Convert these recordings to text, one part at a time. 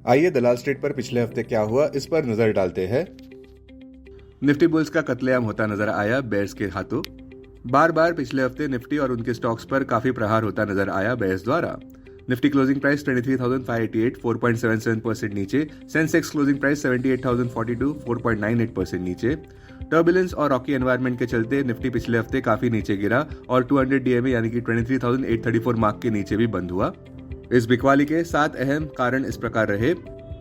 आइए दलाल स्ट्रीट पर पिछले हफ्ते क्या हुआ इस पर नजर डालते हैं। निफ्टी बुल्स का कत्लेआम होता नजर आया बेयर्स के हाथों। बार बार पिछले हफ्ते निफ्टी और उनके स्टॉक्स पर काफी प्रहार होता नजर आया बेयर्स द्वारा। निफ्टी क्लोजिंग प्राइस 23,588 4.77% नीचे, सेंसेक्स क्लोजिंग प्राइस 78,042 4.98% नीचे। टर्बुलेंस और रॉकी एनवायरनमेंट के चलते निफ्टी पिछले हफ्ते काफी नीचे गिरा और 200 डीएमए यानी कि 23,834 मार्क के नीचे भी बंद हुआ। इस बिकवाली के 7 अहम कारण इस प्रकार रहे।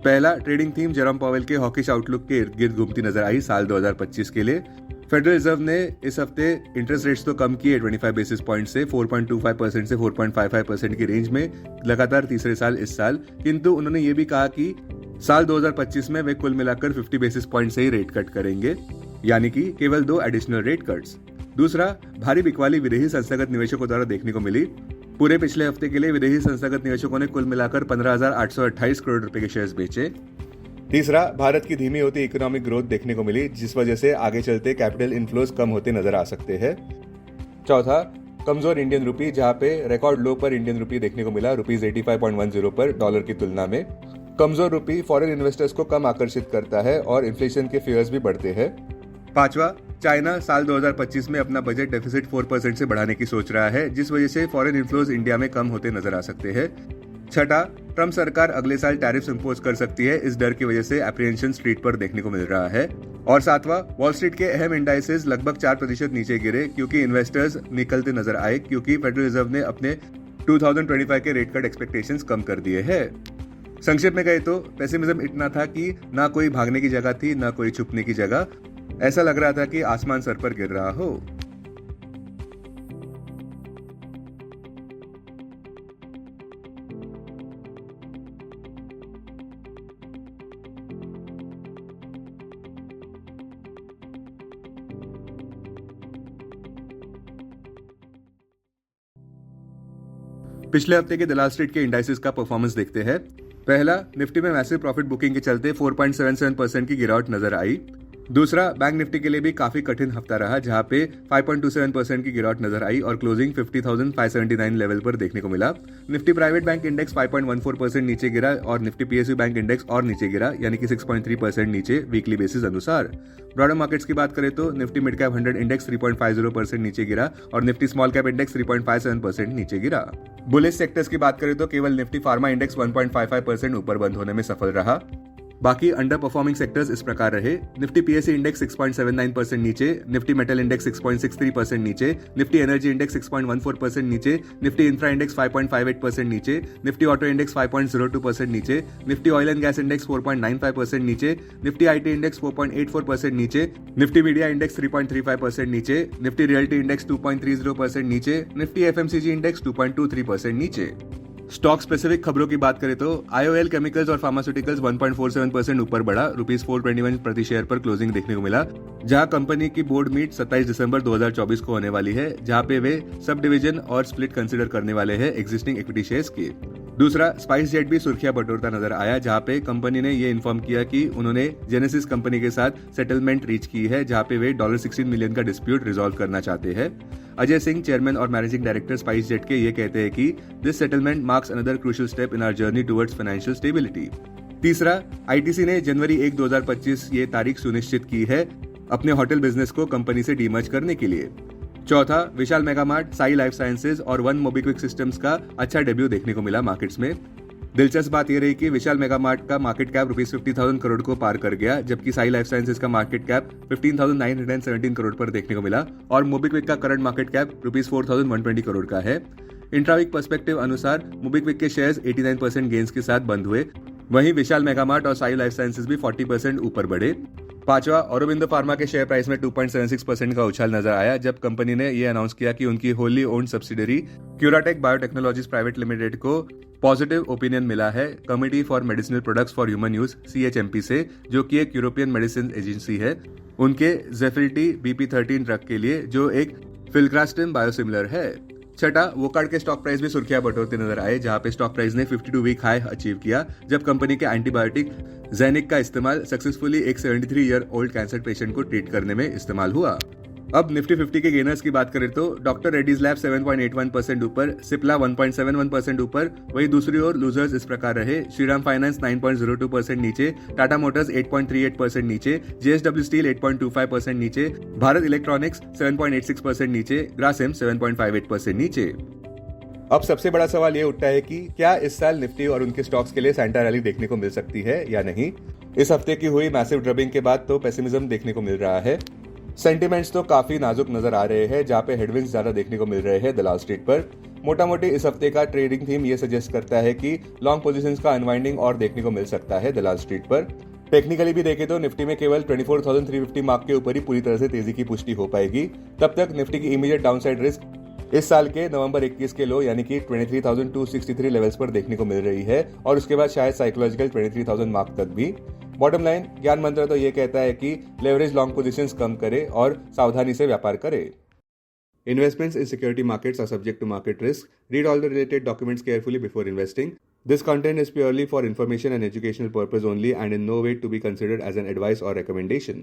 पहला, ट्रेडिंग थीम जेरोम पॉवेल के हॉकिश आउटलुक के इर्द गिर्द घूमती नजर आई साल 2025 के लिए। फेडरल रिजर्व ने इस हफ्ते इंटरेस्ट रेट्स तो कम किए 25 बेसिस पॉइंट से 4.25% से 4.55% की रेंज में लगातार तीसरे साल इस साल, किंतु उन्होंने ये भी कहा कि साल 2025 में वे कुल मिलाकर 50 बेसिस पॉइंट से ही रेट कट करेंगे, यानी कि केवल 2 एडिशनल रेट कट्स। दूसरा, भारी बिकवाली विदेशी संस्थागत निवेशकों द्वारा देखने को मिली। पूरे पिछले हफ्ते के लिए विदेशी संस्थागत निवेशकों ने कुल मिलाकर 15,828 करोड़ रुपए के शेयर्स बेचे। तीसरा, भारत की धीमी होती इकोनॉमिक ग्रोथ देखने को मिली, जिस वजह से आगे चलते कैपिटल इनफ्लोज कम होते नजर आ सकते हैं। चौथा, कमजोर इंडियन रुपी, जहां पे रिकॉर्ड लो पर इंडियन रुपी देखने को मिला ₹85.10 पर डॉलर की तुलना में। कमजोर रुपी फॉरेन इन्वेस्टर्स को कम आकर्षित करता है और इन्फ्लेशन के फियर्स भी बढ़ते हैं। पांचवा, चाइना साल 2025 में अपना बजट डेफिसिट 4% से बढ़ाने की सोच रहा है, जिस वजह से फॉरेन इन्फ्लोज इंडिया में कम होते नजर आ सकते हैं। छठा, ट्रम्प सरकार अगले साल टैरिफ्स इंपोज कर सकती है, इस डर की वजह से एप्रीहेंशन स्ट्रीट पर देखने को मिल रहा है। और सातवां, वॉल स्ट्रीट के अहम इंडाइसेस लगभग 4% नीचे गिरे क्योंकि इन्वेस्टर्स निकलते नजर आए, क्योंकि फेडरल रिजर्व ने अपने 2025 के रेट कट एक्सपेक्टेशंस कम कर दिए हैं। संक्षेप में कहे तो पेसिमिज्म इतना था कि ना कोई भागने की जगह थी, ना कोई छुपने की जगह। ऐसा लग रहा था कि आसमान सर पर गिर रहा हो। पिछले हफ्ते के दलाल स्ट्रीट के इंडाइसेस का परफॉर्मेंस देखते हैं। पहला, निफ्टी में मैसिव प्रॉफिट बुकिंग के चलते 4.77% की गिरावट नजर आई। दूसरा, बैंक निफ्टी के लिए भी काफी कठिन हफ्ता रहा, जहां पे 5.27% की गिरावट नजर आई और क्लोजिंग 50,579 लेवल पर देखने को मिला। निफ्टी प्राइवेट बैंक इंडेक्स 5.14% नीचे गिरा और निफ्टी पीएसयू बैंक इंडेक्स और नीचे गिरा, यानी कि 6.3% नीचे वीकली बेसिस अनुसार। ब्रॉडर मार्केट्स की बात करें तो निफ्टी मिड कैप 100 इंडेक्स 3.50% नीचे गिरा और निफ्टी स्मॉल कैप इंडेक्स 3.57% नीचे गिरा। बुलिश सेक्टर्स की बात करें तो केवल निफ्टी फार्मा इंडेक्स 1.55% ऊपर बंद होने में सफल रहा। बाकी अंडर परफॉर्मिंग सेक्टर्स इस प्रकार रहे। निफ्टी पीएसयू इंडेक्स 6.79% नीचे, निफ्टी मेटल इंडेक्स 6.63% नीचे, निफ्टी एनर्जी इंडेक्स 6.14% नीचे, निफ्टी इंफ्रा इंडेक्स 5.58% नीचे, निफ्टी ऑटो इंडेक्स 5.02% नीचे, Nifty oil and gas index 4.95% नीचे, निफ्टी आईटी इंडेक्स 4.84% नीचे, निफ्टी मीडिया इंडेक्स 3.35% नीचे, निफ्टी रियल्टी इंडेक्स 2.30% नीचे, निफ्टी एफएमसीजी इंडेक्स 2.23% नीचे। स्टॉक स्पेसिफिक खबरों की बात करें तो आईओएल केमिकल्स और फार्मास्यूटिकल्स 1.47% ऊपर बढ़ा, ₹421 प्रति शेयर पर क्लोजिंग देखने को मिला, जहां कंपनी की बोर्ड मीट 27 दिसंबर 2024 को होने वाली है, जहां पे वे सब डिवीजन और स्प्लिट कंसिडर करने वाले हैं एग्जिस्टिंग इक्विटी शेयर्स की। दूसरा, स्पाइस जेट भी सुर्खियां बटोरता नजर आया, जहां पे कंपनी ने ये इन्फॉर्म किया कि उन्होंने जेनेसिस कंपनी के साथ सेटलमेंट रीच की है, जहां पे वे $16 मिलियन का डिस्प्यूट रिजॉल्व करना चाहते हैं। अजय सिंह, चेयरमैन और मैनेजिंग डायरेक्टर स्पाइस जेट के, ये कहते हैं कि this settlement marks another crucial step in our journey towards financial stability. तीसरा, आईटीसी ने जनवरी 1, 2025 ये तारीख सुनिश्चित की है अपने होटल बिजनेस को कंपनी से डीमर्ज करने के लिए। चौथा, विशाल मेगामार्ट, साई लाइफ साइंसेज और वन मोबिक्विक सिस्टम्स का अच्छा डेब्यू देखने को मिला मार्केट्स में। दिलचस्प बात यह रही कि विशाल मेगामार्ट का मार्केट कैप ₹50,000 करोड़ को पार कर गया, जबकि साई लाइफ साइंसेज का मार्केट कैप 15,917 करोड़ पर देखने को मिला और मोबिक्विक का करंट मार्केट कैप ₹4,120 करोड़ का है। इंट्रावीक पर्सपेक्टिव अनुसार मोबिक्विक के शेयर्स 89% गेंस के साथ बंद हुए, वहीं विशाल मेगामार्ट और साई लाइफ साइंसेज भी 40% ऊपर बढ़े। पांचवा, औरोबिंदो फार्मा के शेयर प्राइस में 2.76% का उछाल नजर आया जब कंपनी ने यह अनाउंस किया कि उनकी wholly owned subsidiary CuraTeQ biotechnologies private limited को पॉजिटिव ओपिनियन मिला है committee for medicinal products for human use CHMP से, जो कि एक यूरोपियन मेडिसिन एजेंसी है, उनके जेफिलिटी BP13 ड्रग के लिए, जो एक फिल्ग्रास्टिन बायोसिमिलर है। छठा, वोकार्ड के स्टॉक प्राइस भी सुर्खियां बटोरते नजर आए, जहां पे स्टॉक प्राइस ने 52 वीक हाई अचीव किया जब कंपनी के एंटीबायोटिक जेनिक का इस्तेमाल सक्सेसफुली एक 73 ईयर ओल्ड कैंसर पेशेंट को ट्रीट करने में इस्तेमाल हुआ। अब निफ्टी 50 के गेनर्स की बात करें तो डॉक्टर रेड्डीज लैब 7.81% ऊपर, सिप्ला 1.71% ऊपर। वही दूसरी ओर लूजर्स इस प्रकार रहे: श्रीराम फाइनेंस 9.02% नीचे, टाटा मोटर्स 8.38% नीचे, जेएसडब्ल्यू स्टील 8.25% नीचे, भारत इलेक्ट्रॉनिक्स 7.86% नीचे, ग्रासिम 7.58% नीचे। अब सबसे बड़ा सवाल ये उठता है कि क्या इस साल निफ्टी और उनके स्टॉक्स के लिए सैंटा रैली देखने को मिल सकती है या नहीं। इस हफ्ते की हुई मैसिव ड्रबिंग के बाद तो पेसिमिज्म देखने को मिल रहा है। सेंटिमेंट्स तो काफी नाजुक नजर आ रहे हैं, जहां पे हेडविंड्स ज्यादा देखने को मिल रहे हैं दलाल स्ट्रीट पर। मोटा मोटी इस हफ्ते का ट्रेडिंग थीम ये सजेस्ट करता है कि लॉन्ग पोजीशंस का अनवाइंडिंग और देखने को मिल सकता है दलाल स्ट्रीट पर। टेक्निकली भी देखें तो निफ्टी में केवल 24,350 मार्क के ऊपर ही पूरी तरह से तेजी की पुष्टि हो पाएगी। तब तक निफ्टी की इमीडिएट डाउनसाइड रिस्क इस साल के नवंबर 21 के लो यानी कि 23,263 लेवल्स पर देखने को मिल रही है, और उसके बाद शायद साइकोलॉजिकल 23,000 मार्क तक भी। बॉटम लाइन ज्ञान मंत्र तो ये कहता है कि लेवरेज लॉन्ग पोजीशंस कम करे और सावधानी से व्यापार करे। Investments in security markets are subject to market risk. Read all the related documents carefully before investing. This content is purely for information and educational purpose only and in no way to be considered as an advice or recommendation.